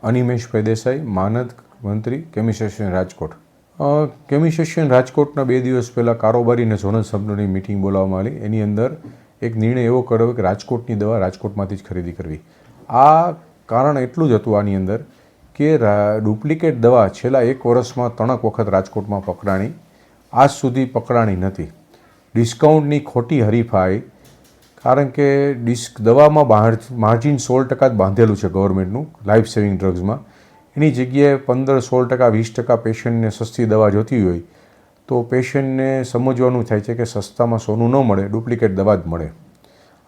અનિમેશભાઈ દેસાઈ, માનદ મંત્રી, કેમિસ્ટ્રેશન રાજકોટ. કેમિસ્ટ્રેશન રાજકોટના 2 દિવસ પહેલાં કારોબારી અને ઝોનલ સબની મિટિંગ બોલાવવામાં આવી. એની અંદર એક નિર્ણય એવો કર્યો કે રાજકોટની દવા રાજકોટમાંથી જ ખરીદી કરવી. આ કારણ એટલું જ હતું આની અંદર કે ડુપ્લિકેટ દવા છેલ્લા 1 વર્ષમાં 3 વખત રાજકોટમાં પકડાણી, આજ સુધી પકડાણી નથી. ડિસ્કાઉન્ટની ખોટી હરીફાઈ, કારણ કે દવામાં માર્જિન 16% જ બાંધેલું છે ગવર્મેન્ટનું લાઈફ સેવિંગ ડ્રગ્સમાં. એની જગ્યાએ 15-16%, 20% પેશન્ટને સસ્તી દવા જોતી હોય તો પેશન્ટને સમજવાનું થાય છે કે સસ્તામાં સોનું ન મળે, ડુપ્લિકેટ દવા જ મળે.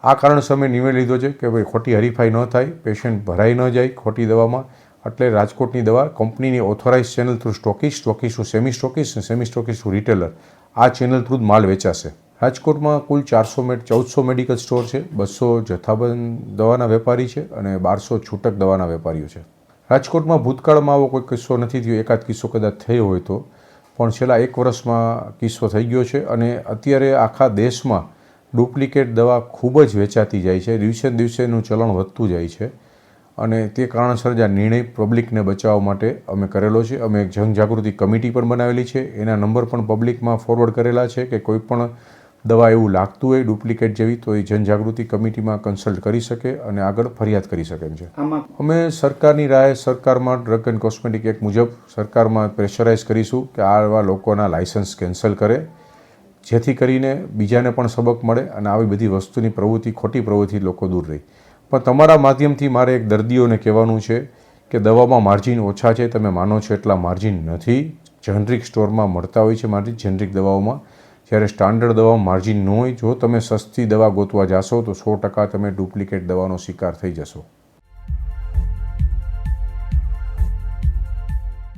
આ કારણસર અમે નિર્ણય લીધો છે કે ભાઈ ખોટી હરીફાઈ ન થાય, પેશન્ટ ભરાઈ ન જાય ખોટી દવામાં. એટલે રાજકોટની દવા કંપનીની authorise channel through stockist to semi stockist અને સેમી સ્ટોકિસ્ટ ટુ રિટેલર, આ ચેનલ થ્રુ જ માલ વેચાશે. રાજકોટમાં કુલ 1400 મેડિકલ સ્ટોર છે, 200 જથ્થાબંધ દવાના વેપારી છે અને 1200 છૂટક દવાના વેપારીઓ છે. રાજકોટમાં ભૂતકાળમાં આવો કોઈ કિસ્સો નથી થયો, એકાદ કિસ્સો કદાચ થયો હોય તો, પણ છેલ્લા 1 વર્ષમાં કિસ્સો થઈ ગયો છે. અને અત્યારે આખા દેશમાં ડુપ્લિકેટ દવા ખૂબ જ વેચાતી જાય છે, દિવસે દિવસેનું ચલણ વધતું જાય છે. અને તે કારણસર જ આ નિર્ણય પબ્લિકને બચાવવા માટે અમે કરેલો છે. અમે એક જનજાગૃતિ કમિટી પણ બનાવેલી છે, એના નંબર પણ પબ્લિકમાં ફોરવર્ડ કરેલા છે કે કોઈ પણ દવા એવું લાગતું હોય ડુપ્લિકેટ જેવી તો એ જનજાગૃતિ કમિટીમાં કન્સલ્ટ કરી શકે અને આગળ ફરિયાદ કરી શકે એમ છે. અમે સરકારની રાય, સરકારમાં ડ્રગ એન્ડ કોસ્મેટિક એક્ટ મુજબ સરકારમાં પ્રેશરાઇઝ કરીશું કે આવા લોકોના લાયસન્સ કેન્સલ કરે, જેથી કરીને બીજાને પણ સબક મળે અને આવી બધી વસ્તુની પ્રવૃત્તિ, ખોટી પ્રવૃત્તિ લોકો દૂર રહે. પણ તમારા માધ્યમથી મારે એક દર્દીઓને કહેવાનું છે કે દવામાં માર્જિન ઓછા છે, તમે માનો છો એટલા માર્જિન નથી. જેનરિક સ્ટોરમાં મળતા હોય છે માર્જિન, જેનરિક દવાઓમાં, જ્યારે સ્ટાન્ડર્ડ દવામાં માર્જિન ન હોય. જો તમે સસ્તી દવા ગોતવા જાશો તો 100% તમે ડુપ્લિકેટ દવાનો શિકાર થઈ જશો.